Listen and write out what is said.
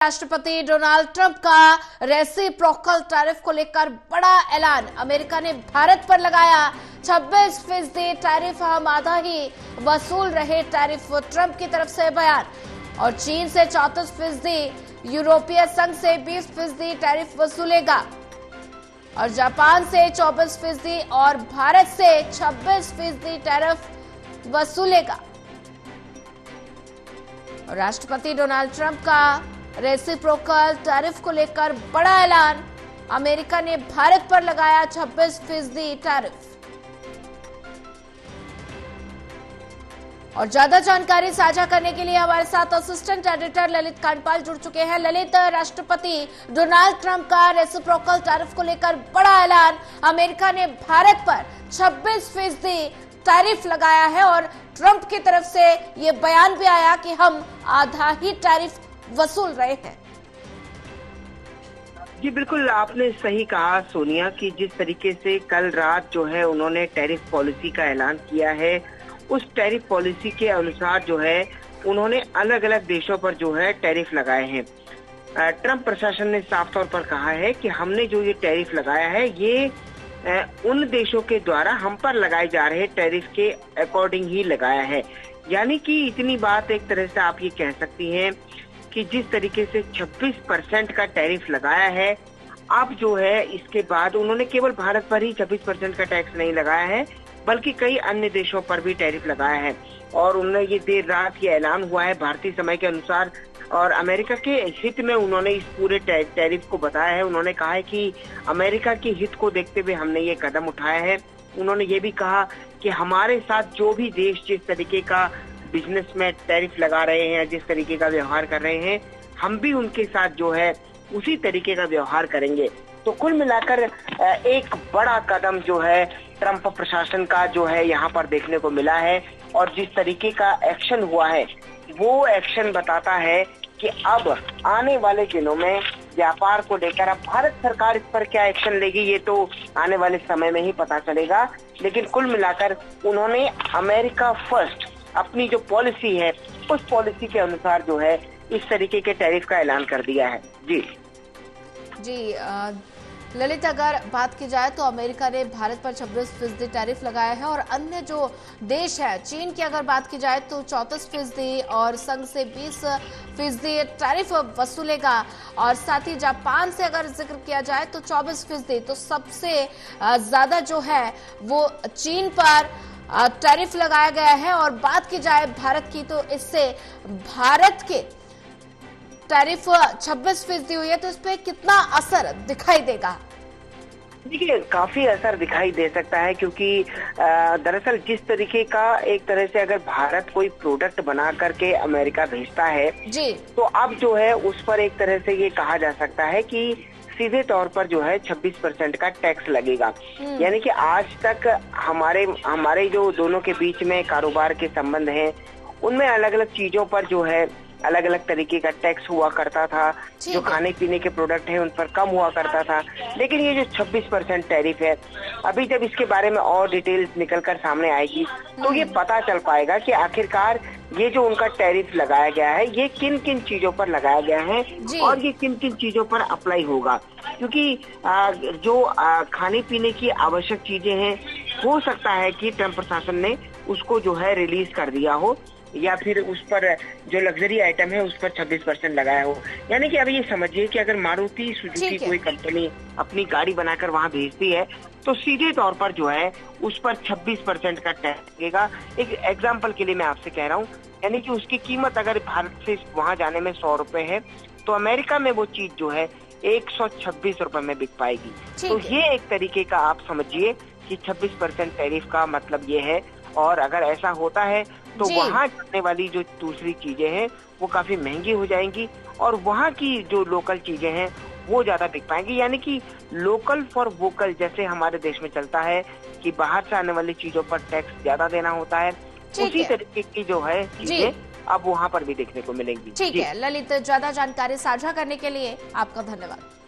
राष्ट्रपति Donald Trump का reciprocal tariff को लेकर बड़ा ऐलान। अमेरिका ने भारत पर लगाया 26% टैरिफ, हम आधा ही वसूल रहे टैरिफ, ट्रंप की तरफ से बयान। और चीन से 34%, यूरोपीय संघ से 20% टैरिफ वसूलेगा और जापान से 24% और भारत से 26% टैरिफ वसूलेगा। और राष्ट्रपति डोनाल्ड ट्रंप का रेसिप्रोकल टैरिफ को लेकर बड़ा ऐलान। अमेरिका ने भारत पर लगाया 26% टैरिफ। और ज्यादा जानकारी साझा करने के लिए हमारे साथ असिस्टेंट एडिटर ललित कांडपाल जुड़ चुके हैं। ललित, राष्ट्रपति डोनाल्ड ट्रंप का रेसिप्रोकल टैरिफ को लेकर बड़ा ऐलान। अमेरिका ने भारत पर 26% टैरिफ लगाया है और ट्रंप की तरफ से यह बयान भी आया कि हम आधा ही टैरिफ वसूल रहे हैं। जी बिल्कुल, आपने सही कहा सोनिया कि जिस तरीके से कल रात जो है उन्होंने टैरिफ पॉलिसी का ऐलान किया है, उस टैरिफ पॉलिसी के अनुसार जो है उन्होंने अलग अलग देशों पर जो है टैरिफ लगाए हैं। ट्रंप प्रशासन ने साफ तौर पर कहा है कि हमने जो ये टैरिफ लगाया है ये उन देशों के द्वारा हम पर लगाए जा रहे टैरिफ के अकॉर्डिंग ही लगाया है। यानी कि इतनी बात एक तरह से आप ये कह सकती हैं कि जिस तरीके से 26% का टैरिफ लगाया है, अब जो है इसके बाद उन्होंने केवल भारत पर ही 26% का टैक्स नहीं लगाया है बल्कि कई अन्य देशों पर भी टैरिफ लगाया है। और उन्होंने ये देर रात ये ऐलान हुआ है भारतीय समय के अनुसार और अमेरिका के हित में उन्होंने इस पूरे टैरिफ को बताया है। उन्होंने कहा है कि अमेरिका के हित को देखते हुए हमने ये कदम उठाया है। उन्होंने ये भी कहा कि हमारे साथ जो भी देश जिस तरीके का बिजनेस में टैरिफ लगा रहे हैं, जिस तरीके का व्यवहार कर रहे हैं, हम भी उनके साथ जो है उसी तरीके का व्यवहार करेंगे। तो कुल मिलाकर एक बड़ा कदम जो है ट्रंप प्रशासन का जो है यहाँ पर देखने को मिला है। और जिस तरीके का एक्शन हुआ है वो एक्शन बताता है कि अब आने वाले दिनों में व्यापार को लेकर अब भारत सरकार इस पर क्या एक्शन लेगी ये तो आने वाले समय में ही पता चलेगा। लेकिन कुल मिलाकर उन्होंने अमेरिका फर्स्ट अपनी जो पॉलिसी है उस पॉलिसी के अनुसार जो है इस तरीके के टैरिफ का ऐलान कर दिया है। जी ललित, अगर बात की जाए तो अमेरिका ने भारत पर 26% टैरिफ लगाया है और अन्य जो देश है, चीन की अगर बात की जाए तो 34% और संघ से 20% टैरिफ वसूलेगा। और साथ ही जापान से अगर जिक्र किया जाए तो 24%। तो सबसे ज्यादा जो है वो चीन पर टैरिफ लगाया गया है। और बात की जाए भारत की तो इससे भारत के टैरिफ 26% हुई है, तो इस पे कितना असर दिखाई देगा? देखिए, काफी असर दिखाई दे सकता है क्योंकि दरअसल जिस तरीके का एक तरह से अगर भारत कोई प्रोडक्ट बना करके अमेरिका भेजता है जी, तो अब जो है उस पर एक तरह से ये कहा जा सकता है कि सीधे तौर पर जो है 26% का टैक्स लगेगा। यानी कि आज तक हमारे जो दोनों के बीच में कारोबार के संबंध हैं उनमें अलग अलग चीजों पर जो है अलग अलग तरीके का टैक्स हुआ करता था। जो खाने पीने के प्रोडक्ट हैं उन पर कम हुआ करता था। लेकिन ये जो 26% टैरिफ है, अभी जब इसके बारे में और डिटेल्स निकलकर सामने आएगी तो ये पता चल पाएगा कि आखिरकार ये जो उनका टैरिफ लगाया गया है ये किन किन चीजों पर लगाया गया है और ये किन किन चीजों पर अप्लाई होगा। क्योंकि जो खाने पीने की आवश्यक चीजें हैं, हो सकता है कि ट्रंप प्रशासन ने उसको जो है रिलीज कर दिया हो या फिर उस पर जो लग्जरी आइटम है उस पर 26% लगाया हो। यानी कि अभी ये समझिए कि अगर मारुति सुजुकी कोई कंपनी अपनी गाड़ी बनाकर वहां भेजती है तो सीधे तौर पर जो है उस पर 26% का टैक्स लगेगा। एक एग्जांपल के लिए मैं आपसे कह रहा हूँ, यानी कि उसकी कीमत अगर भारत से वहां जाने में 100 रुपए है तो अमेरिका में वो चीज जो है 126 रुपए में बिक पाएगी। तो ये एक तरीके का आप समझिए कि 26% टैरिफ का मतलब ये है। और अगर ऐसा होता है तो वहाँ जाने वाली जो दूसरी चीजें हैं वो काफी महंगी हो जाएंगी और वहाँ की जो लोकल चीजें हैं वो ज्यादा बिक पाएंगी। यानी कि लोकल फॉर वोकल जैसे हमारे देश में चलता है कि बाहर से आने वाली चीजों पर टैक्स ज्यादा देना होता है, उसी तरीके की जो है चीजें अब वहाँ पर भी देखने को मिलेंगी। ठीक है ललित, ज्यादा जानकारी साझा करने के लिए आपका धन्यवाद।